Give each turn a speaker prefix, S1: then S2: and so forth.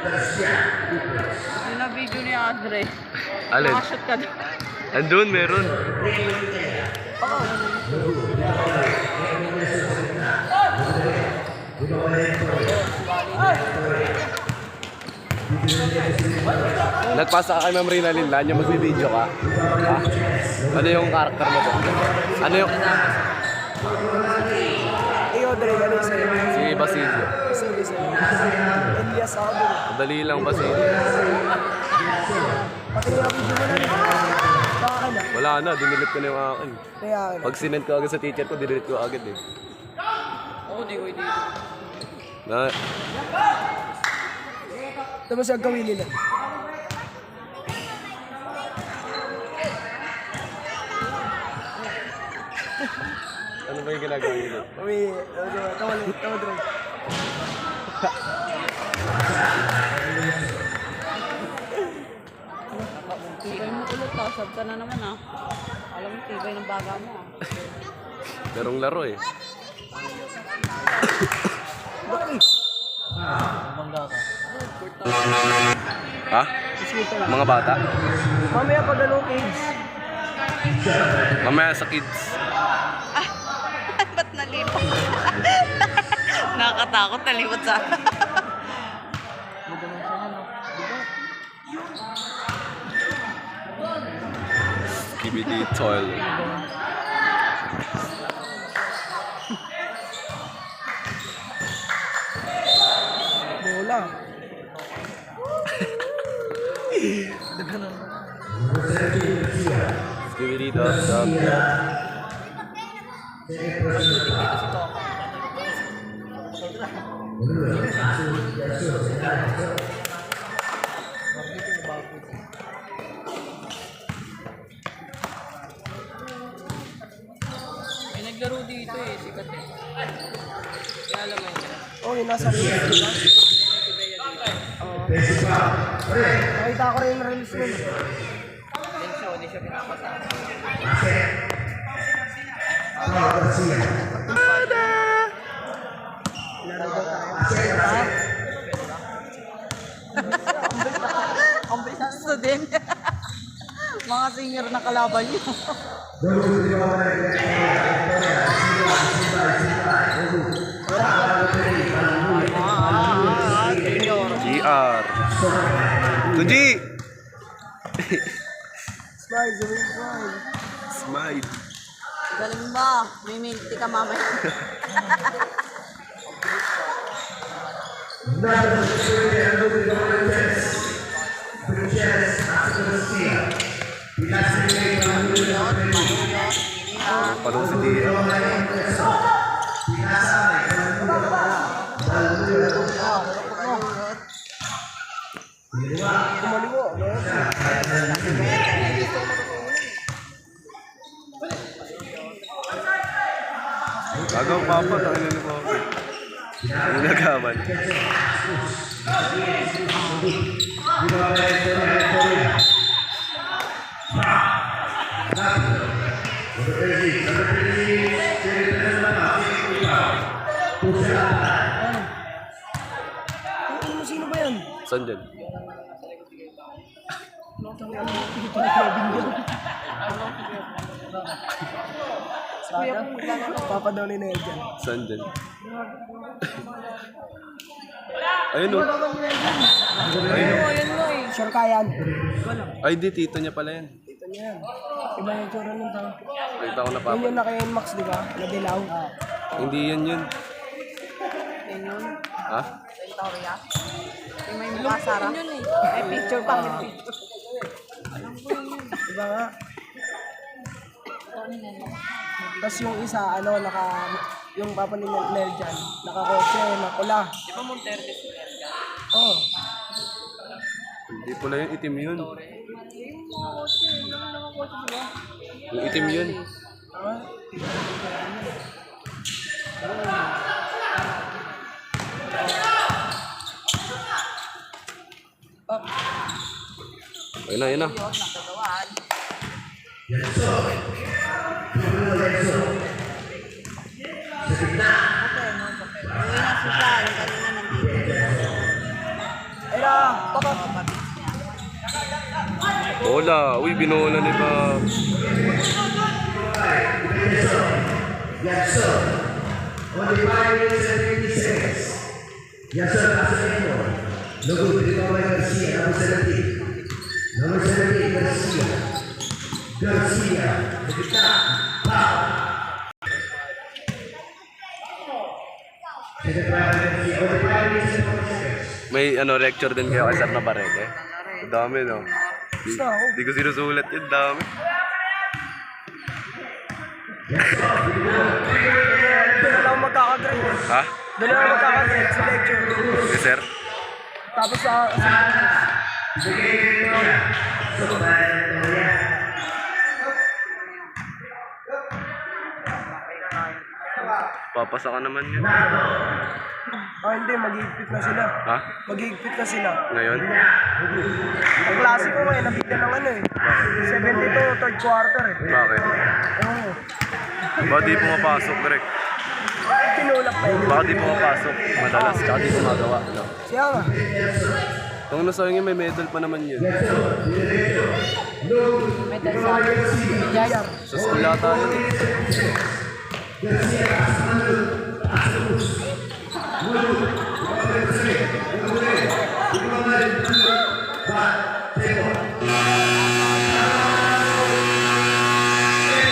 S1: Yung na-video ni Andre.
S2: Alin?
S1: Nakashoot ka doon.
S2: Andun, meron. Nagpasa ka kay Ma'am Rinalyn, niya magbibideo ka. Ha? Ano yung karakter mo to? Ano yung...
S3: Audrey, ano yung sa'yo?
S2: Si Basilio.
S3: Sige sa'yo. Elias ako.
S2: Madali lang Basilio.
S3: Pati yung video mo na rin. Baka ka na.
S2: Wala na, dinilit ko na yung akin.
S3: Kaya ka na.
S2: Pag sinend ko agad sa teacher ko, dinilit ko agad eh.
S1: Oo, di ko hindi.
S2: Na,
S3: Tapos ang gawin nila.
S2: ano ba yung ginagawa nila?
S3: Kami, tawadro.
S1: Tibay mo ulit, kasab ka na naman ah. Alam mo, tibay ng baga mo ah.
S2: Larong laro eh.
S3: Bakit?
S2: Ha? Mga bata?
S3: Mamaya pag anong age?
S2: Mamaya sa kids.
S1: Ba't nalipot? Nakakatakot, nalipot sa akin.
S2: KBD toilet.
S3: Bola.
S2: KBD toilet.
S1: May naglaro dito eh, sikat eh. Kaya alam mo yun.
S3: Oh, yung nasa rin. Nakita ko rin yung reels nun.
S1: Hindi siya pinapasama. Ang bisaso din. Mga singer na kalaban niyo.
S2: GR. Tuji!
S3: Smile, smile.
S2: Smile.
S1: Galing ba? May minti ka mamaya.
S2: Palong si Dia.
S3: Kumaliwo.
S2: Agaw papa, tangin na mo. Yung nagaman.
S3: Sino ba yan?
S2: Saan dyan?
S3: Papa daw ni Nel dyan.
S2: Saan dyan? Ayun o.
S1: Ayun mo eh.
S3: Sure ka yan.
S2: Ay, di, tito niya pala yan.
S3: Ito niya yan. Iba yung tsura ng tao.
S2: Nakita ko na
S3: Yun
S2: papa.
S3: yung naka-Nmax, di ba? Na dilaw.
S2: Hindi yan yun.
S1: Ayun yun.
S2: Ha?
S1: Victoria. Yung may mukha Sarah. May picture pa. May picture.
S3: Diba nga? Tapos yung isa, ano, yung papa ni Nel dyan, nakakotse, nakula.
S1: Di ba Monterres?
S3: Oo.
S2: Hindi pala yun, itim yun. Yung itim yun.
S3: Ah,
S2: Ayun na, ayun na.
S3: Era!
S2: Bola. Uy, binola ni Bob.
S4: Yes, sir. On the 5 minutes and 30 seconds. Yes, sir. Casemiro. Logo Gregorio Garcia, number 17. Number 17, Garcia. Garcia. Kita. Foul. On the 5 minutes and 40 seconds.
S2: May lecture din kayo kay Sir Navarrete. Ang dami, no?
S3: Gusto ako.
S2: Di ko sinusulat yun, dami.
S3: Doon na lang magkakagrade.
S2: Ha?
S3: Doon na lang magkakagrade sa lecture.
S2: Yes, sir?
S3: Tapos sa
S2: Papasa ka naman yun.
S3: hindi, mag-iigpit na sila.
S2: Ha?
S3: Mag-iigpit na sila.
S2: Ngayon?
S3: Ang klase ko ngayon, nabigyan ng 72, third quarter eh.
S2: Bakit?
S3: Oo.
S2: Baka di pumapasok, Greg.
S3: Tinulak pa yun.
S2: Baka di pumapasok. Madalas, tsaka di gumagawa. No?
S3: Siya nga.
S2: Kung nasayang yun, may medal pa naman yun.
S1: Medal sa bilyar.
S2: Sa school ata yun.